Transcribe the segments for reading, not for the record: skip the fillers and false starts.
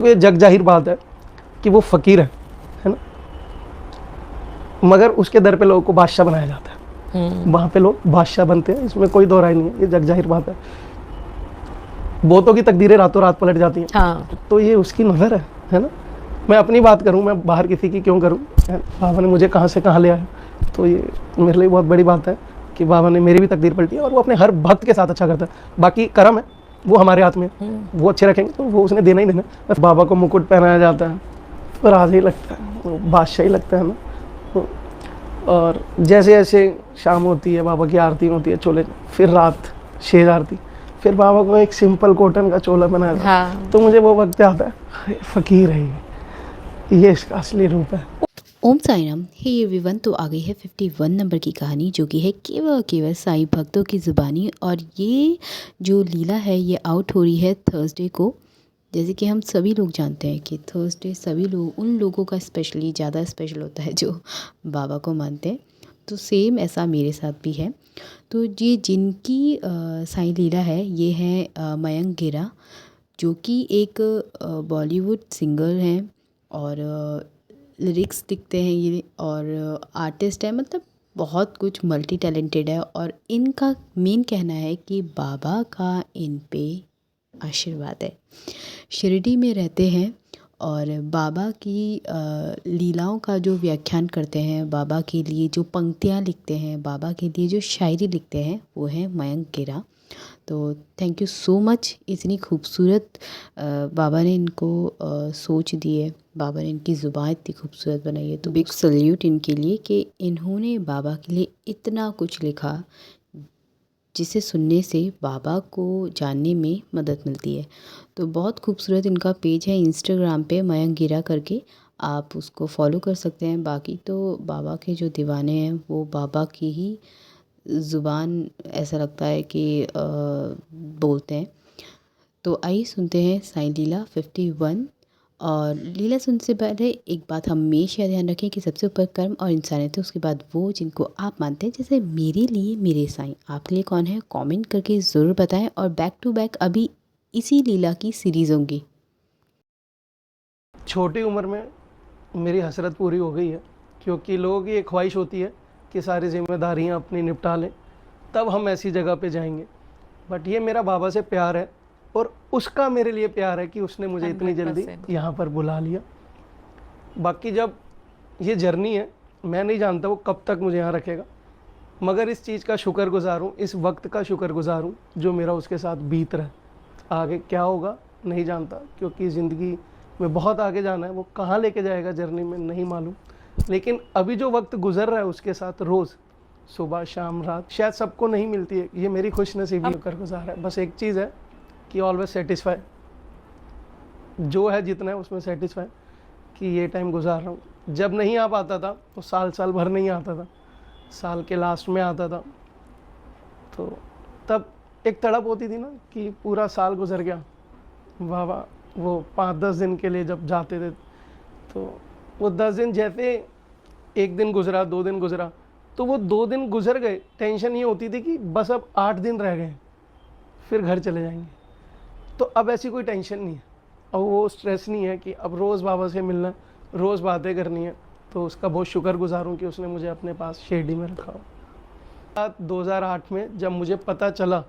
ये जग जाहिर बात है कि वो फ़कीर है ना, मगर उसके दर पे लोगों को बादशाह बनाया जाता है। वहाँ पे लोग बादशाह बनते हैं, इसमें कोई दो राय नहीं है, ये जग जाहिर बात है। बहुतों की तकदीरें रातों रात पलट जाती हैं। हाँ। तो ये उसकी नज़र है ना। मैं अपनी बात करूं, मैं बाहर किसी की क्यों करूं, बाबा ने मुझे कहां से कहां ले आया, तो ये मेरे लिए बहुत बड़ी बात है कि बाबा ने मेरी भी तकदीर पलटी है और वो अपने हर भक्त के साथ अच्छा करता है। बाकी करम है वो हमारे हाथ में, वो अच्छे रखेंगे तो वो उसने देना ही देना। बस बाबा को मुकुट पहनाया जाता है तो राज ही लगता है, वो बादशाह ही लगता है ना। और जैसे जैसे शाम होती है, बाबा की आरती होती है चोले, फिर रात शेज आरती, फिर बाबा को एक सिंपल कॉटन का चोला बनाया जाता है। हाँ। तो मुझे वो वक्त आता है, फ़कीर है ये इसका असली रूप है। ओम साई राम। हे एवरीवन, तो आ गई है 51 नंबर की कहानी, जो कि है केवल और केवल साईं भक्तों की ज़ुबानी। और ये जो लीला है ये आउट हो रही है थर्सडे को। जैसे कि हम सभी लोग जानते हैं कि थर्सडे सभी लोग, उन लोगों का स्पेशली ज़्यादा स्पेशल होता है जो बाबा को मानते हैं। तो सेम ऐसा मेरे साथ भी है। तो ये जिनकी साईं लीला है ये है मयंक गिरा, जो कि एक बॉलीवुड सिंगर हैं और लिरिक्स लिखते हैं ये, और आर्टिस्ट है, मतलब बहुत कुछ मल्टी टैलेंटेड है। और इनका मेन कहना है कि बाबा का इन पे आशीर्वाद है। शिरडी में रहते हैं और बाबा की लीलाओं का जो व्याख्यान करते हैं, बाबा के लिए जो पंक्तियाँ लिखते हैं, बाबा के लिए जो शायरी लिखते हैं, वो है मयंक गिरा। तो थैंक यू सो मच। इतनी खूबसूरत बाबा ने इनको सोच दी है, बाबा ने इनकी ज़ुबान इतनी खूबसूरत बनाई है। तो बिग सल्यूट इनके लिए कि इन्होंने बाबा के लिए इतना कुछ लिखा जिसे सुनने से बाबा को जानने में मदद मिलती है। तो बहुत खूबसूरत इनका पेज है इंस्टाग्राम पे, मयंक गिरा करके, आप उसको फॉलो कर सकते हैं। बाकी तो बाबा के जो दीवाने हैं वो बाबा की ही ज़ुबान ऐसा लगता है कि बोलते हैं। तो आइए सुनते हैं साईं लीला 51। और लीला सुनने से पहले एक बात हमेशा ध्यान रखें कि सबसे ऊपर कर्म और इंसानियत है, उसके बाद वो जिनको आप मानते हैं। जैसे मेरे लिए मेरे साईं, आपके लिए कौन है, कमेंट करके ज़रूर बताएं। और बैक टू बैक अभी इसी लीला की सीरीज़ होंगी। छोटी उम्र में मेरी हसरत पूरी हो गई है, क्योंकि लोगों की एक ख्वाहिश होती है कि सारी जिम्मेदारियां अपनी निपटा लें तब हम ऐसी जगह पे जाएंगे। बट ये मेरा बाबा से प्यार है और उसका मेरे लिए प्यार है कि उसने मुझे इतनी जल्दी 100%। यहाँ पर बुला लिया। बाकी जब ये जर्नी है, मैं नहीं जानता वो कब तक मुझे यहाँ रखेगा, मगर इस चीज़ का शुक्रगुजार हूँ, इस वक्त का शुक्रगुजार हूँ जो मेरा उसके साथ बीत रहा है। आगे क्या होगा नहीं जानता, क्योंकि ज़िंदगी में बहुत आगे जाना है, वो कहाँ लेके जाएगा जर्नी में नहीं मालूम। लेकिन अभी जो वक्त गुजर रहा है उसके साथ, रोज़ सुबह शाम रात, शायद सबको नहीं मिलती है, ये मेरी खुशनसीबी शुक्रगुजार है। बस एक चीज़ है कि ऑलवेज सेटिस्फाई, जो है जितना है उसमें सेटिस्फाई, कि ये टाइम गुजार रहा हूँ। जब नहीं आ पाता था तो साल साल भर नहीं आता था, साल के लास्ट में आता था, तो तब एक तड़प होती थी ना कि पूरा साल गुजर गया। बाबा वो 5-10 दिन के लिए जब जाते थे, तो वो 10 दिन जैसे एक दिन गुजरा, 2 दिन गुजरा, तो वो 2 दिन गुजर गए, टेंशन ये होती थी कि बस अब 8 दिन रह गए फिर घर चले जाएंगे। तो अब ऐसी कोई टेंशन नहीं है, अब वो स्ट्रेस नहीं है कि अब रोज़ बाबा से मिलना, रोज़ बातें करनी है। तो उसका बहुत शुक्रगुजार हूँ कि उसने मुझे अपने पास शिरडी में रखा हो। 2008 में जब मुझे पता चला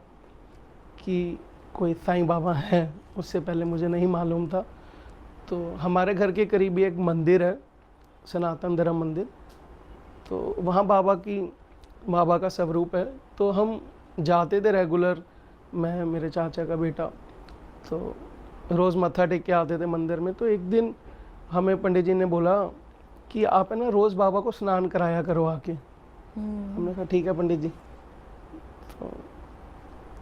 कि कोई साईं बाबा है, उससे पहले मुझे नहीं मालूम था। तो हमारे घर के करीब ही एक मंदिर है, सनातन धर्म मंदिर, तो वहाँ बाबा का स्वरूप है। तो हम जाते थे रेगुलर, मैं मेरे चाचा का बेटा, तो रोज़ मत्था टेक के आते थे मंदिर में। तो एक दिन हमें पंडित जी ने बोला कि आप है ना रोज़ बाबा को स्नान कराया करो आके। हमने कहा ठीक है पंडित जी। तो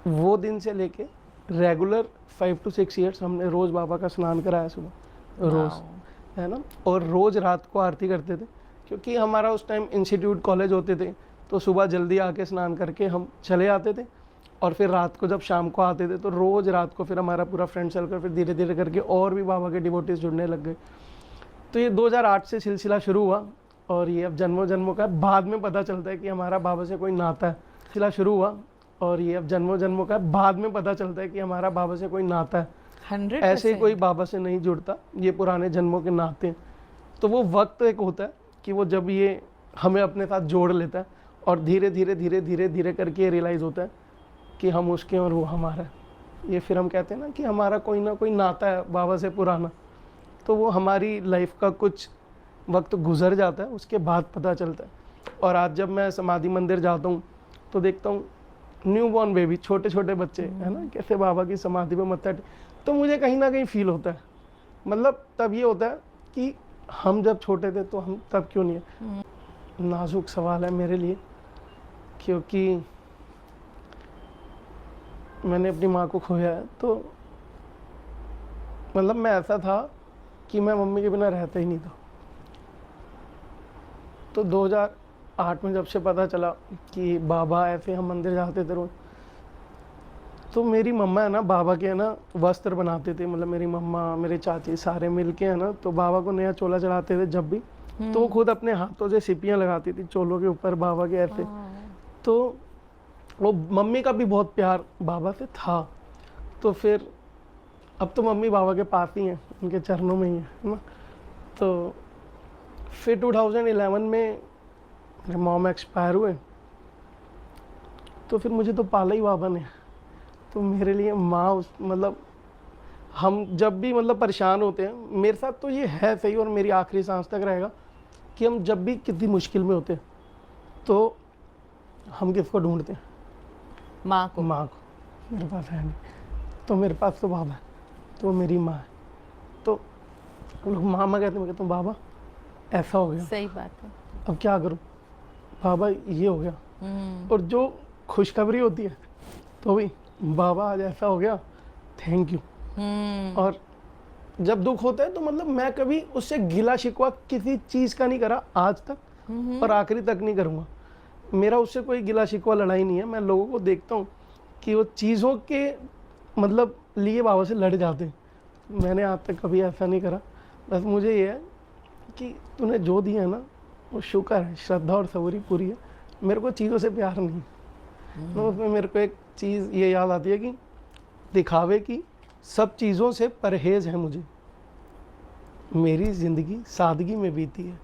वो दिन से लेके रेगुलर 5 to 6 ईयर्स हमने रोज़ बाबा का स्नान कराया सुबह, रोज़, है ना। और रोज़ रात को आरती करते थे, क्योंकि हमारा उस टाइम इंस्टीट्यूट कॉलेज होते थे, तो सुबह जल्दी आके स्नान करके हम चले आते थे। और फिर रात को जब शाम को आते थे तो रोज़ रात को फिर हमारा पूरा फ्रेंड सर्कल फिर धीरे धीरे करके और भी बाबा के डिवोटीज जुड़ने लग गए। तो ये 2008 से सिलसिला शुरू हुआ और ये अब जन्मों जन्मों का, बाद में पता चलता है कि हमारा बाबा से कोई नाता है। सिलसिला शुरू हुआ और ये अब जन्मों जन्मों का, बाद में पता चलता है कि हमारा बाबा से कोई नाता है। ऐसे ही कोई बाबा से नहीं जुड़ता, ये पुराने जन्मों के नाते हैं। तो वो वक्त एक होता है कि वो जब ये हमें अपने साथ जोड़ लेता है और धीरे धीरे धीरे धीरे धीरे करके ये रियलाइज़ होता है कि हम उसके और वो हमारा है। ये फिर हम कहते हैं ना कि हमारा कोई ना कोई नाता है बाबा से पुराना। तो वो हमारी लाइफ का कुछ वक्त गुजर जाता है, उसके बाद पता चलता है। और आज जब मैं समाधि मंदिर जाता हूँ तो देखता हूँ न्यू बॉर्न बेबी, छोटे छोटे बच्चे है ना, कैसे बाबा की समाधि पे मत्था तो मुझे कहीं ना कहीं फील होता है। मतलब तब ये होता है कि हम जब छोटे थे तो हम तब क्यों नहीं है। नाजुक सवाल है मेरे लिए, क्योंकि मैंने अपनी माँ को खोया है। तो मतलब मैं ऐसा था कि मैं मम्मी के बिना रहता ही नहीं था। तो 2008 में जब से पता चला कि बाबा ऐसे हम मंदिर जाते थे रोज, तो मेरी मम्मा है ना बाबा के है ना वस्त्र बनाते थे। मतलब मेरी मम्मा मेरे चाची सारे मिलके है ना तो बाबा को नया चोला चढ़ाते थे जब भी। तो वो खुद अपने हाथों से सिपियाँ लगाती थी चोलों के ऊपर बाबा के ऐसे। तो वो मम्मी का भी बहुत प्यार बाबा से था। तो फिर अब तो मम्मी बाबा के पास ही हैं, उनके चरणों में ही है ना। तो फिर 2011 में मेरे मॉम एक्सपायर हुए। तो फिर मुझे तो पाला ही बाबा ने। तो मेरे लिए माँ उस मतलब हम जब भी मतलब परेशान होते हैं, मेरे साथ तो ये है सही और मेरी आखिरी सांस तक रहेगा कि हम जब भी कितनी मुश्किल में होते हैं तो हम किसको ढूंढते हैं? माँ को। माँ को। मेरे पास है नहीं तो मेरे पास तो बाबा है, तो मेरी माँ है। तो लोग मामा कहते हैं, मैं कहता हूँ बाबा ऐसा हो गया, सही बात है। अब क्या करूँ बाबा, ये हो गया। और जो खुशखबरी होती है तो भी बाबा आज ऐसा हो गया, थैंक यू। और जब दुख होता है तो मतलब मैं कभी उससे गिला शिकवा किसी चीज़ का नहीं करा आज तक और आखिरी तक नहीं करूँगा। मेरा उससे कोई गिला शिकवा लड़ाई नहीं है। मैं लोगों को देखता हूँ कि वो चीज़ों के मतलब लिए बाबा से लड़ जाते हैं। मैंने आज तक कभी ऐसा नहीं करा। बस मुझे ये है कि तूने जो दिया है ना वो शुक्र है, श्रद्धा और सबूरी पूरी है। मेरे को चीज़ों से प्यार नहीं। तो उसमें मेरे को एक चीज़ ये याद आती है कि दिखावे की सब चीज़ों से परहेज है मुझे, मेरी ज़िंदगी सादगी में बीती है।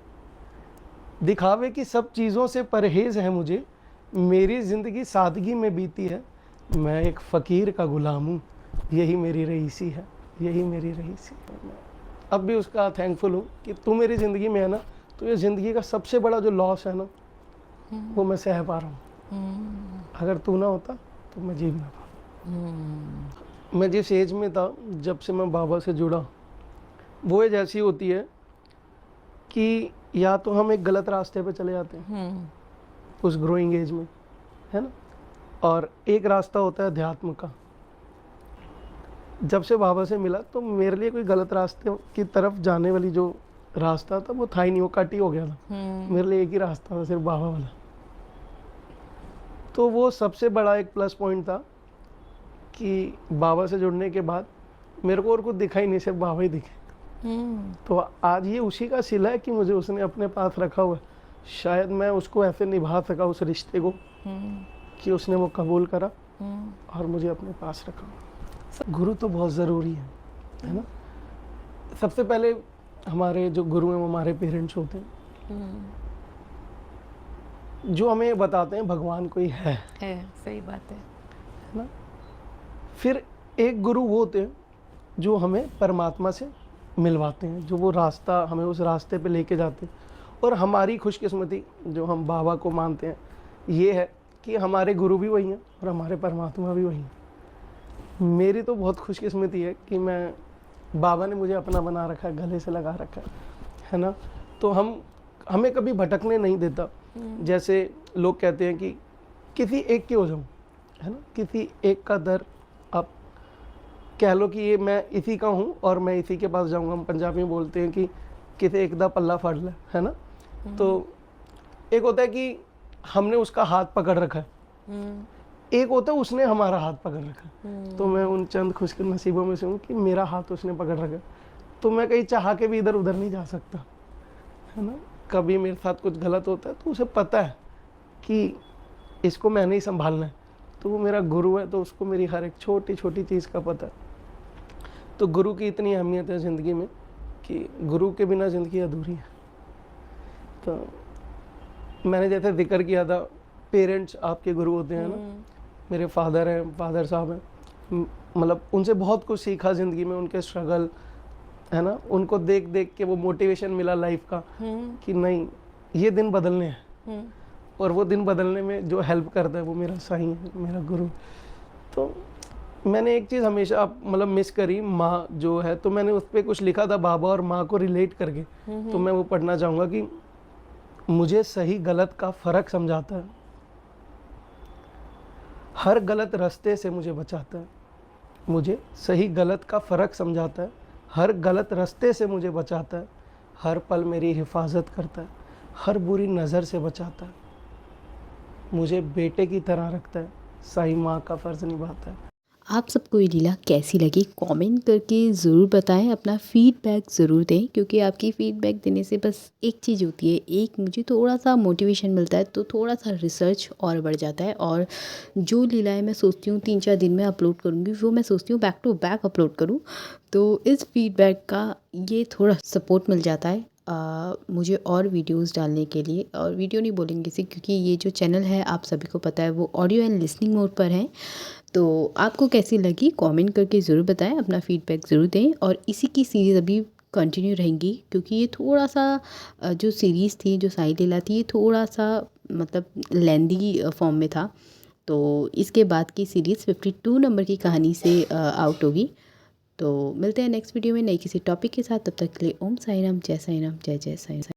दिखावे की सब चीज़ों से परहेज है मुझे, मेरी ज़िंदगी सादगी में बीती है। मैं एक फ़कीर का ग़ुलाम हूँ, यही मेरी रईसी है, यही मेरी रईसी है। मैं अब भी उसका थैंकफुल हूँ कि तू मेरी ज़िंदगी में है ना, तो ये ज़िंदगी का सबसे बड़ा जो लॉस है ना वो मैं सह पा रहा हूँ। अगर तू ना होता तो मैं जी ना पाता। मैं जिस एज में था जब से मैं बाबा से जुड़ा, वो एज ऐसी होती है कि या तो हम एक गलत रास्ते पे चले जाते हैं उस ग्रोइंग एज में, है ना, और एक रास्ता होता है अध्यात्म का। जब से बाबा से मिला तो मेरे लिए कोई गलत रास्ते की तरफ जाने वाली जो रास्ता था वो था ही नहीं, वो कट ही हो गया था। मेरे लिए एक ही रास्ता था, सिर्फ बाबा वाला। तो वो सबसे बड़ा एक प्लस पॉइंट था कि बाबा से जुड़ने के बाद मेरे को और कुछ दिखा ही नहीं, सिर्फ बाबा ही दिखे। तो आज ये उसी का सिला है कि मुझे उसने अपने पास रखा हुआ है। शायद मैं उसको ऐसे निभा सका उस रिश्ते को कि उसने वो कबूल करा और मुझे अपने पास रखा। गुरु तो बहुत ज़रूरी है ना। सबसे पहले हमारे जो गुरु हैं वो हमारे पेरेंट्स होते हैं, जो हमें बताते हैं भगवान कोई है। सही बात है ना। फिर एक गुरु वो होते हैं जो हमें परमात्मा से मिलवाते हैं, जो वो रास्ता हमें उस रास्ते पे लेके जाते हैं। और हमारी खुशकिस्मती जो हम बाबा को मानते हैं ये है कि हमारे गुरु भी वही हैं और हमारे परमात्मा भी वही हैं। मेरी तो बहुत खुशकिस्मती है कि मैं बाबा ने मुझे अपना बना रखा है, गले से लगा रखा है ना। तो हमें कभी भटकने नहीं देता। जैसे लोग कहते हैं कि किसी एक के हो जाऊँ, है ना, किसी एक का दर आप कह लो कि ये मैं इसी का हूँ और मैं इसी के पास जाऊँगा। हम पंजाबी में बोलते हैं कि किसी एक दा पल्ला फड़ ले, है ना। तो एक होता है कि हमने उसका हाथ पकड़ रखा है, एक होता है उसने हमारा हाथ पकड़ रखा है। तो मैं उन चंद खुश नसीबों में से हूँ कि मेरा हाथ उसने पकड़ रखा है। तो मैं कहीं चाह के भी इधर उधर नहीं जा सकता, है ना। कभी मेरे साथ कुछ गलत होता है तो उसे पता है कि इसको मैंने ही संभालना है। तो वो मेरा गुरु है तो उसको मेरी हर एक छोटी छोटी चीज़ का पता है। तो गुरु की इतनी अहमियत है ज़िंदगी में कि गुरु के बिना ज़िंदगी अधूरी है। तो मैंने जैसे ज़िक्र किया था, पेरेंट्स आपके गुरु होते हैं ना। मेरे फादर हैं, फादर साहब हैं, मतलब उनसे बहुत कुछ सीखा ज़िंदगी में, उनके स्ट्रगल है ना, उनको देख देख के वो मोटिवेशन मिला लाइफ का कि नहीं, ये दिन बदलने हैं। और वो दिन बदलने में जो हेल्प करता है वो मेरा साईं है, मेरा गुरु। तो मैंने एक चीज़ हमेशा मतलब मिस करी, माँ जो है, तो मैंने उस पर कुछ लिखा था बाबा और माँ को रिलेट करके। तो मैं वो पढ़ना चाहूँगा कि मुझे सही गलत का फ़र्क समझाता है, हर गलत रास्ते से मुझे बचाता है। मुझे सही गलत का फ़र्क समझाता है, हर गलत रास्ते से मुझे बचाता है, हर पल मेरी हिफाजत करता है, हर बुरी नज़र से बचाता है, मुझे बेटे की तरह रखता है, साईं माँ का फ़र्ज़ निभाता है। आप सबको ये लीला कैसी लगी कमेंट करके ज़रूर बताएं, अपना फीडबैक ज़रूर दें, क्योंकि आपकी फ़ीडबैक देने से बस एक चीज़ होती है, एक मुझे थोड़ा सा मोटिवेशन मिलता है, तो थोड़ा सा रिसर्च और बढ़ जाता है। और जो लीलाएं मैं सोचती हूँ 3-4 दिन में अपलोड करूँगी, वो मैं सोचती हूँ बैक टू बैक अपलोड करूँ। तो इस फीडबैक का ये थोड़ा सपोर्ट मिल जाता है मुझे और वीडियोस डालने के लिए। और वीडियो नहीं बोलेंगे इसे, क्योंकि ये जो चैनल है आप सभी को पता है वो ऑडियो एंड लिसनिंग मोड पर है। तो आपको कैसी लगी कमेंट करके ज़रूर बताएं, अपना फीडबैक ज़रूर दें। और इसी की सीरीज़ अभी कंटिन्यू रहेंगी, क्योंकि ये थोड़ा सा जो सीरीज़ थी, जो साईं लीला थी, ये थोड़ा सा मतलब लेंदी फॉर्म में था। तो इसके बाद की सीरीज़ 52 नंबर की कहानी से आउट होगी। तो मिलते हैं नेक्स्ट वीडियो में नई किसी टॉपिक के साथ। तब तक के लिए ओम साईं राम, जय साईं राम, जय जय साईं राम।